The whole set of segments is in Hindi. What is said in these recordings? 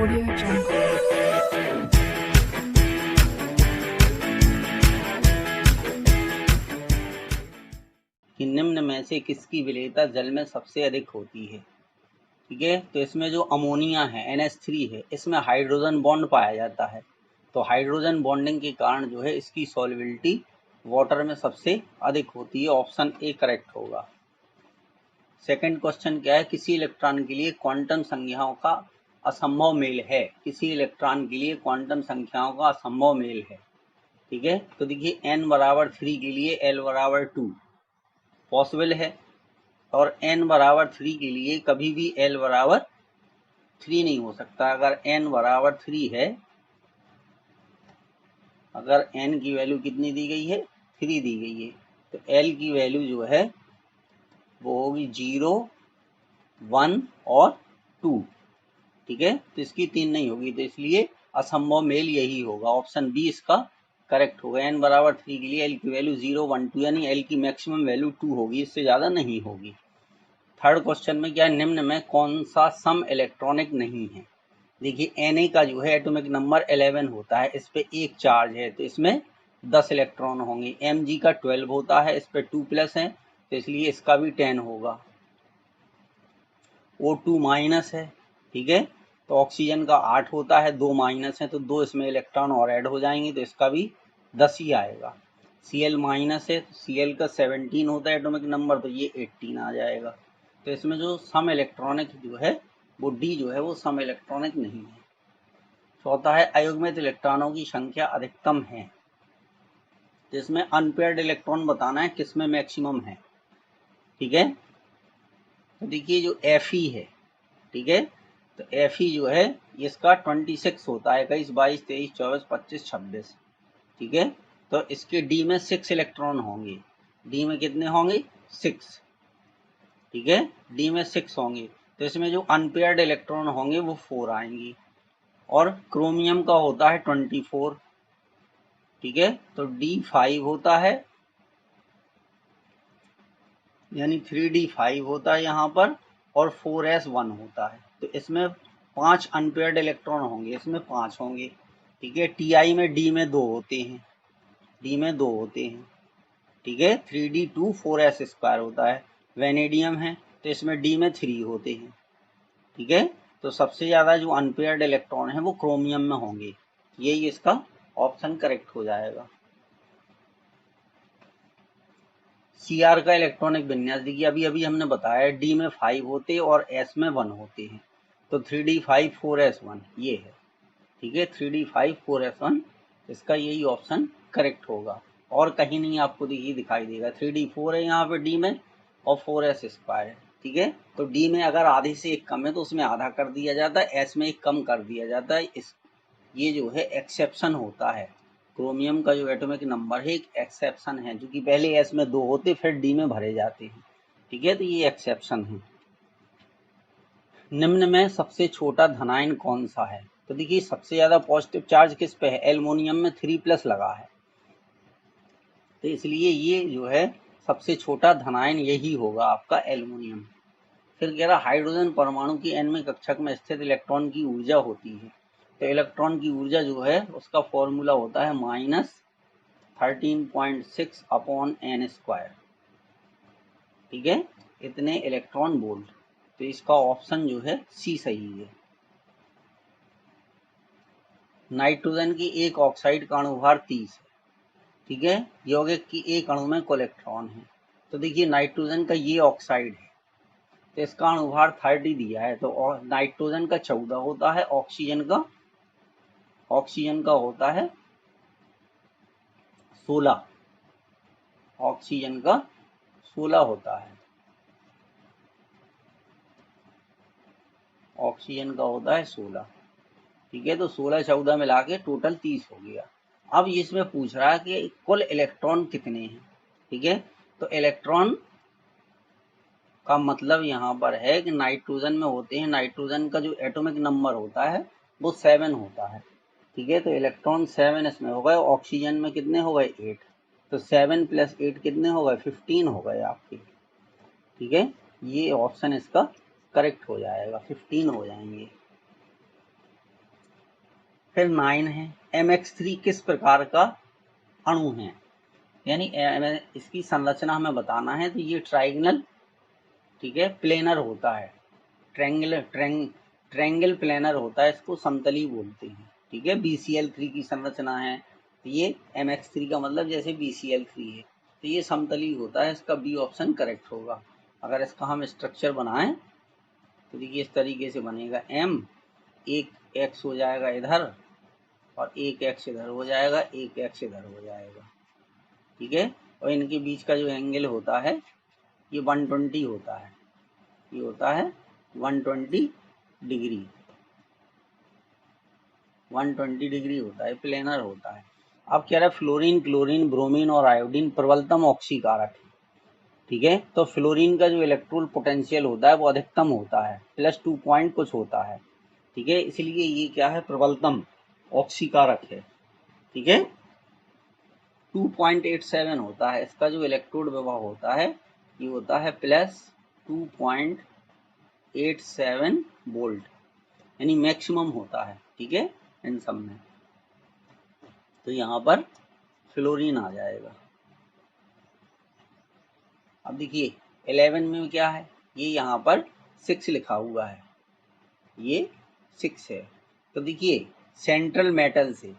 Audio Jungle. कि निम्न में से किसकी विलेयता जल में सबसे अधिक होती है। ठीक है, तो इसमें जो अमोनिया है NH3 है, इसमें हाइड्रोजन बॉन्ड पाया जाता है। तो हाइड्रोजन बॉन्डिंग के कारण जो है इसकी सॉल्युबिलिटी वाटर में सबसे अधिक होती है। ऑप्शन ए करेक्ट होगा। सेकंड क्वेश्चन क्या है, किसी इलेक्ट्रॉन के लिए क्वांटम संख्याओं का असंभव मेल है। किसी इलेक्ट्रॉन के लिए क्वांटम संख्याओं का असंभव मेल है। ठीक है, तो देखिए n बराबर 3 के लिए l बराबर 2 पॉसिबल है, और n बराबर 3 के लिए कभी भी l बराबर 3 नहीं हो सकता। अगर n बराबर 3 है, अगर n की वैल्यू कितनी दी गई है, 3 दी गई है, तो l की वैल्यू जो है वो होगी 0, 1 और 2। ठीक है, तो इसकी 3 नहीं होगी, तो इसलिए असंभव मेल यही होगा। ऑप्शन बी इसका करेक्ट होगा। n बराबर 3 के लिए l की वैल्यू 0, 1, 2 यानी l की मैक्सिमम वैल्यू 2 होगी, इससे ज्यादा नहीं होगी। थर्ड क्वेश्चन में क्या, निम्न में कौन सा सम इलेक्ट्रॉनिक नहीं है। देखिए Na का जो है एटॉमिक नंबर 11 होता है, इस पे एक चार्ज है तो इसमें 10 इलेक्ट्रॉन होंगे। Mg का 12 होता है, इस पे 2 प्लस है तो इसलिए इसका भी 10 होगा। O2 माइनस है। ठीक है, तो ऑक्सीजन का 8 होता है, 2 माइनस है तो 2 इसमें इलेक्ट्रॉन और ऐड हो जाएंगे तो इसका भी 10 ही आएगा। Cl माइनस है, तो Cl का 17 होता है एटॉमिक नंबर, तो ये 18 आ जाएगा। तो इसमें जो सम इलेक्ट्रॉनिक जो है वो डी जो है वो सम इलेक्ट्रॉनिक नहीं है। चौथा है अयुग्मित इलेक्ट्रॉनों की संख्या अधिकतम है, जिसमें अनपेयर्ड इलेक्ट्रॉन बताना है किसमें मैक्सिमम है। ठीक है, तो देखिए जो Fe है, ठीक है, तो Fe जो है इसका 26 होता है, 21, 22, 23, 24, 25, 26। ठीक है, तो इसके डी में 6 इलेक्ट्रॉन होंगे। डी में कितने होंगे, 6। ठीक है, डी में 6 होंगे, तो इसमें जो अनपेयर्ड इलेक्ट्रॉन होंगे वो 4 आएंगी। और क्रोमियम का होता है 24। ठीक है, तो D5 होता है, यानी 3D5 होता है यहाँ पर, और 4S1 होता है। तो इसमें 5 अनपेयर्ड इलेक्ट्रॉन होंगे, इसमें 5 होंगे। ठीक है, Ti में D में 2 होते हैं, D में 2 होते हैं। ठीक है, 3D2 4S स्क्वायर होता है। वेनेडियम है तो इसमें D में 3 होते हैं। ठीक है, तो सबसे ज्यादा जो अनपेयर्ड इलेक्ट्रॉन है वो क्रोमियम में होंगे। यही इसका ऑप्शन करेक्ट हो जाएगा। Cr का इलेक्ट्रॉनिक विन्यास देखिए, अभी अभी हमने बताया D में 5 होते हैं और S में 1 होते हैं, तो 3D5 4S1 ये है। ठीक है, 3D5 4S1 इसका यही ऑप्शन करेक्ट होगा, और कहीं नहीं आपको देखिए दिखाई देगा। 3D4 है यहाँ पे D में, और 4S स्क्वायर है। ठीक है, तो D में अगर आधे से एक कम है तो उसमें आधा कर दिया जाता है, S में एक कम कर दिया जाता है। ये जो है एक्सेप्शन होता है। क्रोमियम का जो एटॉमिक नंबर है एक एक्सेप्शन है, जो कि पहले S में 2 होते फिर D में भरे जाते हैं। ठीक है, तो ये एक्सेप्शन है। निम्न में सबसे छोटा धनायन कौन सा है। तो देखिए सबसे ज्यादा पॉजिटिव चार्ज किस पे है, एल्युमिनियम में 3+ लगा है, तो इसलिए ये जो है सबसे छोटा धनायन यही होगा आपका एल्युमिनियम। फिर कह रहा हाइड्रोजन परमाणु की nवीं कक्षक में स्थित इलेक्ट्रॉन की ऊर्जा होती है। तो इलेक्ट्रॉन की ऊर्जा जो है उसका फॉर्मूला होता है -13.6 अपॉन n²। ठीक है, इतने इलेक्ट्रॉन वोल्ट। तो इसका ऑप्शन जो है सी सही है। नाइट्रोजन की एक ऑक्साइड का अणुभार 30 है। ठीक है, यौगिक की एक अणु में कुल इलेक्ट्रॉन है। तो देखिए नाइट्रोजन का ये ऑक्साइड है, तो इसका अणुभार 30 दिया है, तो नाइट्रोजन का 14 होता है, ऑक्सीजन का होता है 16। ऑक्सीजन का 16 होता है, ऑक्सीजन का होता है 16। ठीक है, तो 16 14 मिला के टोटल 30 हो गया। अब इसमें पूछ रहा है कि कुल इलेक्ट्रॉन कितने हैं। ठीक है, तो इलेक्ट्रॉन का मतलब यहाँ पर है कि नाइट्रोजन में होते हैं, नाइट्रोजन का जो एटॉमिक नंबर होता है वो 7 होता है। ठीक है, तो इलेक्ट्रॉन 7 इसमें हो गए। ऑक्सीजन में कितने हो गए, 8, तो 7 + 8 कितने हो गए, 15 हो गए आपके। ठीक है, ये ऑप्शन इसका करेक्ट हो जाएगा, 15 हो जाएंगे। फिर 9 है। MX3 किस प्रकार का अणु है, यानी इसकी संरचना हमें बताना है। तो ये ट्राइगनल, ठीक है, प्लेनर होता है, ट्रेंगल प्लेनर होता है, इसको समतली बोलते हैं, ठीक है। BCl3 की संरचना है, तो ये MX3 का मतलब जैसे BCl3 है, तो ये समतली होता है, इसका बी ऑप्शन करेक्ट होगा। अगर इसका हम स्ट्रक्चर बनाएं तो देखिए इस तरीके से बनेगा, M, एक X हो जाएगा इधर और एक X इधर हो जाएगा, एक X इधर हो जाएगा, ठीक है। और इनके बीच का जो एंगल होता है ये 120 होता है, ये होता है 120 डिग्री, 120 डिग्री होता है, प्लेनर होता है। अब कह रहा है फ्लोरीन, क्लोरीन, ब्रोमीन और आयोडीन प्रबलतम ऑक्सीकारक है, ठीक है। तो फ्लोरीन का जो इलेक्ट्रोल पोटेंशियल होता है वो अधिकतम होता है, +2 पॉइंट कुछ होता है, ठीक है, इसलिए ये क्या है, प्रबलतम ऑक्सीकारक है, ठीक है। 2.87 होता है इसका जो इलेक्ट्रोड विभव होता है, ये होता है +2.87 वोल्ट, यानी मैक्सिमम होता है, ठीक है, इन सब में। तो यहाँ पर फ्लोरीन आ जाएगा। अब देखिए 11 में क्या है, ये यहाँ पर 6 लिखा हुआ है, ये 6 है। तो देखिए सेंट्रल मेटल से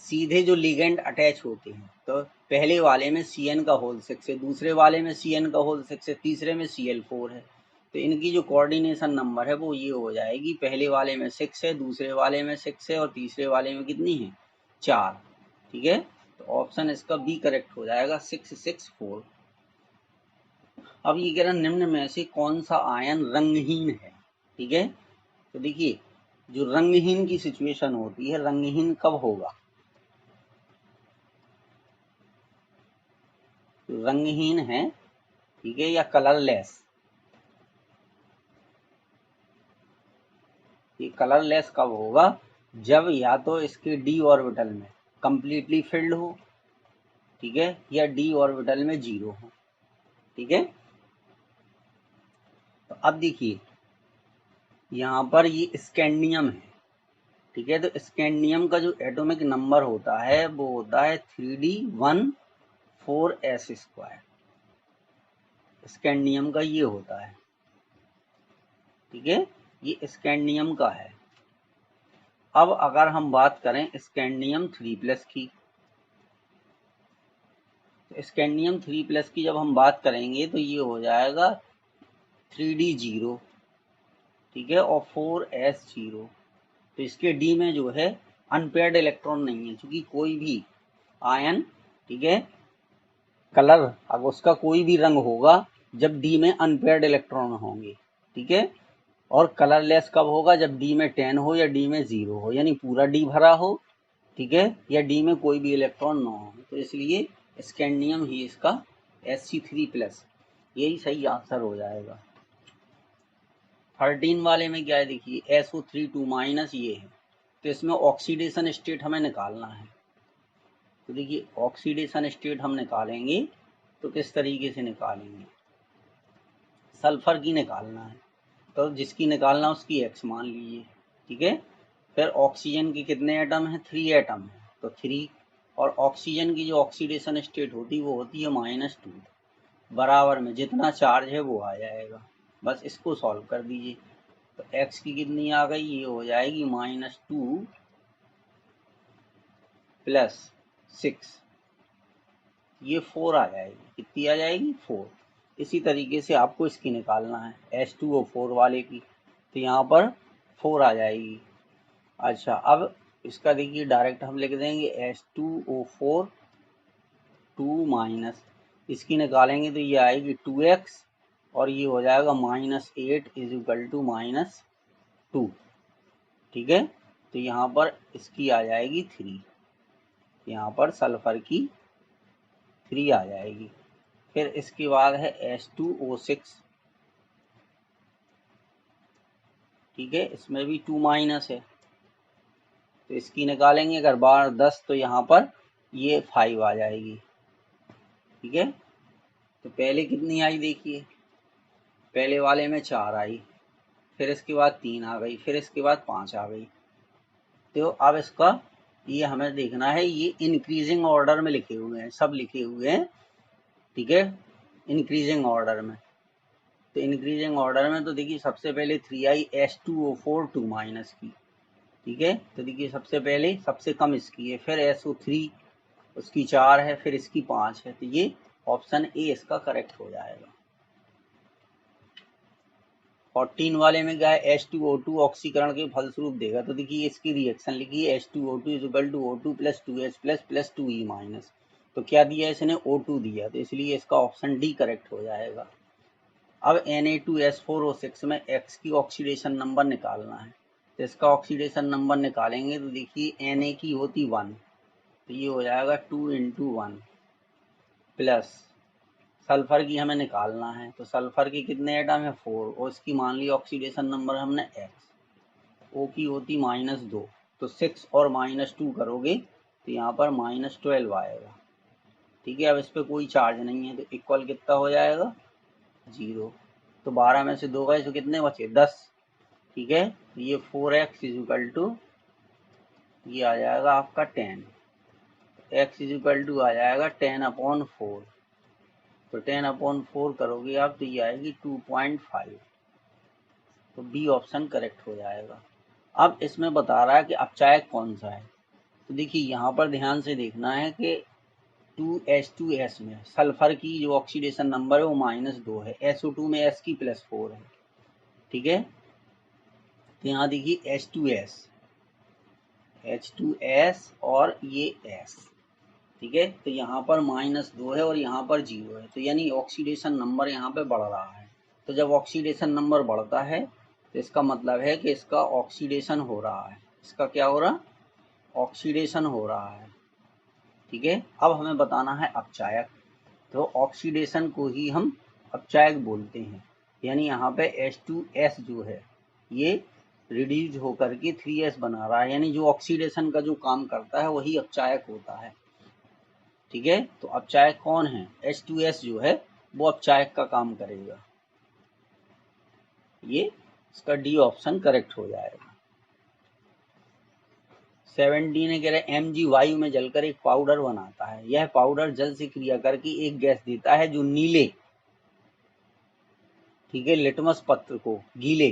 सीधे जो लिगेंड अटैच होते हैं, तो पहले वाले में Cn का होल 6 है, दूसरे वाले में Cn का होल 6 है, तीसरे में Cl4 है। तो इनकी जो कोऑर्डिनेशन नंबर है वो ये हो जाएगी, पहले वाले में 6 है, दूसरे वाले में 6 है और तीसरे वाले में कितनी है, 4, ठीक है। तो ऑप्शन इसका बी करेक्ट हो जाएगा, 664। अब ये कह रहा निम्न में से कौन सा आयन रंगहीन है, ठीक है। तो देखिए जो रंगहीन की सिचुएशन होती है, रंगहीन कब होगा, रंगहीन है, ठीक है, या कलरलेस, ये कलरलेस कब होगा, जब या तो इसके डी ऑर्बिटल में कंप्लीटली फिल्ड हो, ठीक है, या डी ऑर्बिटल में 0 हो, ठीक है। तो अब देखिए यहाँ पर ये स्कैंडियम है, ठीक है। तो स्कैंडियम का जो एटॉमिक नंबर होता है वो होता है 3D14s², स्कैंडियम का ये होता है, ठीक है, ये स्कैंडियम का है। अब अगर हम बात करें स्कैंडियम 3+ की, तो स्कैंडियम 3+ की जब हम बात करेंगे तो ये हो जाएगा 3D0, ठीक है, और 4s0। तो इसके डी में जो है अनपेयर्ड इलेक्ट्रॉन नहीं है, क्योंकि कोई भी आयन, ठीक है, कलर, अब उसका कोई भी रंग होगा जब डी में अनपेयर्ड इलेक्ट्रॉन होंगे, ठीक है। और कलरलेस कब होगा, जब डी में 10 हो या डी में 0 हो, यानी पूरा डी भरा हो, ठीक है, या डी में कोई भी इलेक्ट्रॉन ना हो। तो इसलिए स्कैंडियम ही इसका Sc3+, यही सही आंसर हो जाएगा। 13 वाले में क्या है, देखिए SO3 2- ये है, तो इसमें ऑक्सीडेशन स्टेट हमें निकालना है। तो देखिए ऑक्सीडेशन स्टेट हम निकालेंगे तो किस तरीके से निकालेंगे, सल्फर की निकालना है, तो जिसकी निकालना उसकी X मान लीजिए, ठीक है। फिर ऑक्सीजन के कितने एटम हैं, 3 एटम है, तो 3, और ऑक्सीजन की जो ऑक्सीडेशन स्टेट होती है वो होती है -2, बराबर में जितना चार्ज है वो आ जाएगा, बस इसको सॉल्व कर दीजिए। तो X की कितनी आ गई, ये हो जाएगी -2 + 6, ये 4 आ जाएगी, कितनी आ जाएगी, 4। इसी तरीके से आपको इसकी निकालना है H2O4 वाले की, तो यहाँ पर 4 आ जाएगी। अच्छा अब इसका देखिए डायरेक्ट हम लिख देंगे H2O4 2-, इसकी निकालेंगे तो ये आएगी 2x, और ये हो जाएगा -8 = -2, ठीक है। तो यहाँ पर इसकी आ जाएगी 3, यहाँ पर सल्फर की 3 आ जाएगी। फिर इसके बाद है H2O6, ठीक है, इसमें भी 2- है, तो इसकी निकालेंगे अगर बार 10 तो यहाँ पर ये 5 आ जाएगी, ठीक है। तो पहले कितनी आई देखिए, पहले वाले में 4 आई, फिर इसके बाद 3 आ गई, फिर इसके बाद 5 आ गई। तो अब इसका ये हमें देखना है, ये इंक्रीजिंग ऑर्डर में लिखे हुए हैं, सब लिखे हुए हैं, ठीक है, इंक्रीजिंग ऑर्डर में। तो इंक्रीजिंग ऑर्डर में तो देखिए सबसे पहले 3i H2O4 2 माइनस की, ठीक है, तो देखिए सबसे पहले सबसे कम इसकी है, फिर SO3 उसकी 4 है, फिर इसकी 5 है, तो ये ऑप्शन ए इसका करेक्ट हो जाएगा। 14 वाले में क्या है, H2O2 ऑक्सीकरण के फलस्वरूप देगा, तो देखिए इसकी रिएक्शन लिखिए H2O2 equal to O2 plus 2H plus 2E minus. तो क्या दिया इसने, O2 दिया, तो इसलिए इसका ऑप्शन डी करेक्ट हो जाएगा। अब Na2S4O6 में X की ऑक्सीडेशन नंबर निकालना है, तो इसका ऑक्सीडेशन नंबर निकालेंगे तो देखिए Na की होती 1, तो ये हो जाएगा 2 × 1 प्लस सल्फर की हमें निकालना है, तो सल्फर के कितने एटम है 4, और इसकी मान ली ऑक्सीडेशन नंबर हमने X, O की होती -2, तो 6 और -2 करोगे तो यहाँ पर -12 आएगा, ठीक है। अब इस पर कोई चार्ज नहीं है तो इक्वल कितना हो जाएगा 0, तो 12 में से 2 गए तो कितने बचे 10, ठीक है। तो ये 4x इक्वल टू ये आ जाएगा आपका 10, x इक्वल टू आ जाएगा 10/4, तो 10/4 करोगे आप तो ये आएगी 2.5, तो बी ऑप्शन करेक्ट हो जाएगा। अब इसमें बता रहा है कि अपचायक कौन सा है, तो देखिए यहाँ पर ध्यान से देखना है कि 2H2S में सल्फर की जो ऑक्सीडेशन नंबर है वो -2 है, SO2 में S की +4 है, ठीक है। तो यहाँ देखिए H2S और ये S, ठीक है, तो यहाँ पर -2 है और यहाँ पर 0 है, तो यानी ऑक्सीडेशन नंबर यहाँ पे बढ़ रहा है। तो जब ऑक्सीडेशन नंबर बढ़ता है तो इसका मतलब है कि इसका ऑक्सीडेशन हो रहा है, इसका क्या हो रहा, ऑक्सीडेशन हो रहा है, ठीक है। अब हमें बताना है अपचायक, तो ऑक्सीडेशन को ही हम अपचायक बोलते हैं, यानी यहाँ पे H2S जो है ये रिड्यूस होकर के 3S बना रहा है, यानी जो ऑक्सीडेशन का जो काम करता है वही अपचायक होता है, ठीक है। तो अपचायक कौन है, H2S जो है वो अपचायक का काम करेगा, ये इसका डी ऑप्शन करेक्ट हो जाएगा। 17 ने कह रहे Mg वायु में जलकर एक पाउडर बनाता है, यह पाउडर जल से क्रिया करके एक गैस देता है जो नीले, ठीक है, लिटमस पत्र को गीले,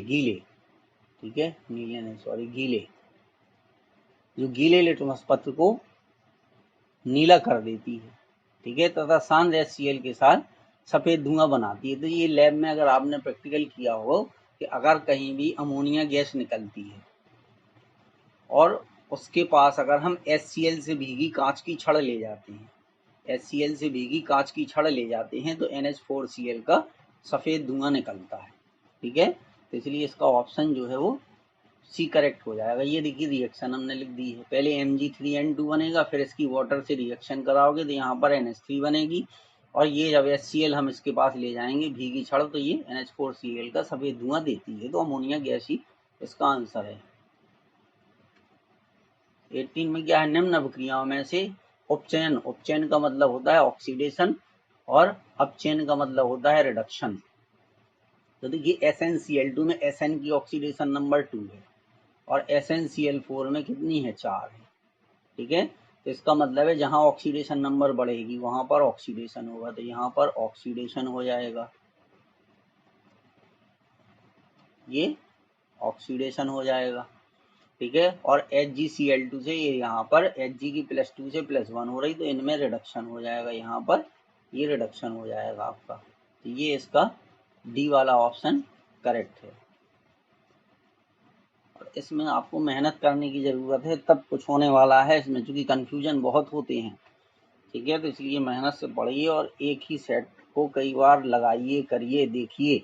ठीक है, नीले नहीं सॉरी गीले, जो गीले लिटमस पत्र को नीला कर देती है, ठीक है, तथा शांत HCl के साथ सफेद धुआं बनाती है। तो ये लैब में अगर आपने प्रैक्टिकल किया हो कि अगर कहीं भी अमोनिया गैस निकलती है और उसके पास अगर हम HCl से भीगी कांच की छड़ ले जाते हैं, HCl से भीगी कांच की छड़ ले जाते हैं तो NH4Cl का सफेद धुआं निकलता है, ठीक है। तो इसलिए इसका ऑप्शन जो है वो सी करेक्ट हो जाएगा। ये देखिए रिएक्शन हमने लिख दी है, पहले Mg3N2 बनेगा, फिर इसकी वाटर से रिएक्शन कराओगे तो यहाँ पर NH3 बनेगी, और ये जब HCl हम इसके पास ले जाएंगे भीगी छड़ तो ये NH4Cl का सफेद धुआं देती है, तो अमोनिया गैस ही इसका आंसर है। 18 में क्या है, निम्न अभिक्रियाओं में से उपचयन, उपचयन का मतलब होता है ऑक्सीडेशन और अपचयन का मतलब होता है रिडक्शन। तो देखिए SnCl2 में Sn की ऑक्सीडेशन नंबर 2 है और SnCl4 में कितनी है 4 है, ठीक है। तो इसका मतलब है जहां ऑक्सीडेशन नंबर बढ़ेगी वहां पर ऑक्सीडेशन होगा, तो यहाँ पर ऑक्सीडेशन हो जाएगा, ये ऑक्सीडेशन हो जाएगा, ठीक है। और HgCl2 से ये यहाँ पर Hg की +2 से +1 हो रही, तो इनमें रिडक्शन हो जाएगा, यहाँ पर ये रिडक्शन हो जाएगा आपका, तो ये इसका डी वाला ऑप्शन करेक्ट है। और इसमें आपको मेहनत करने की ज़रूरत है, तब कुछ होने वाला है इसमें, चूँकि कन्फ्यूजन बहुत होते हैं, ठीक है, तो इसलिए मेहनत से पढ़िए और एक ही सेट को कई बार लगाइए, करिए, देखिए।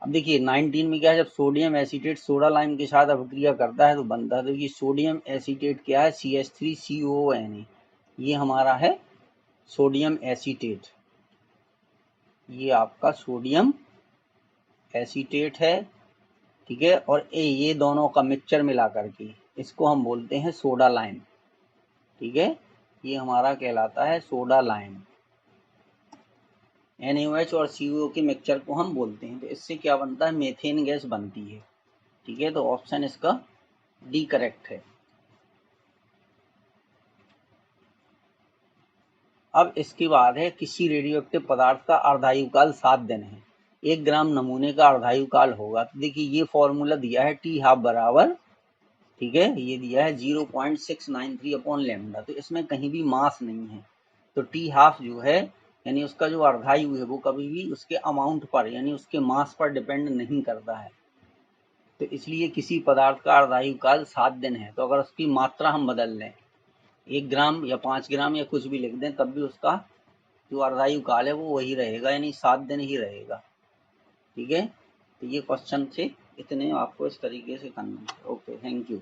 अब देखिए 19 में क्या है, जब सोडियम एसीटेट सोडा लाइम के साथ अभिक्रिया करता है तो बनता है, तो ये सोडियम एसीटेट क्या है, CH3COONA, ये हमारा है सोडियम एसीटेट, ये आपका सोडियम एसीटेट है, ठीक है। और ये दोनों का मिक्सचर मिला करके इसको हम बोलते हैं सोडा लाइम, ठीक है, ये हमारा कहलाता है सोडा लाइम। NaOH और CO के मिक्सचर को हम बोलते हैं, तो इससे क्या बनता है, मेथेन गैस बनती है, ठीक है। तो ऑप्शन इसका डी करेक्ट है। अब इसके बाद है किसी रेडियो एक्टिव पदार्थ का अर्धायुकाल 7 दिन है, 1 ग्राम नमूने का अर्धायुकाल होगा। तो देखिए ये फॉर्मूला दिया है टी हाफ बराबर, ठीक है, ये दिया है 0.693 अपॉन लैम्डा। तो इसमें कहीं भी मास नहीं है, तो टी हाफ जो है यानी उसका जो अर्धायु है वो कभी भी उसके अमाउंट पर यानी उसके मास पर डिपेंड नहीं करता है। तो इसलिए किसी पदार्थ का अर्धायु काल 7 दिन है। तो अगर उसकी मात्रा हम बदल लें 1 ग्राम या 5 ग्राम या कुछ भी लिख दें तब भी उसका जो अर्धायु काल है वो वही रहेगा, यानी 7 दिन ही रहेगा। ठीक है, तो ये क्वेश्चन थे, इतने आपको इस तरीके से करना है। Okay, thank you.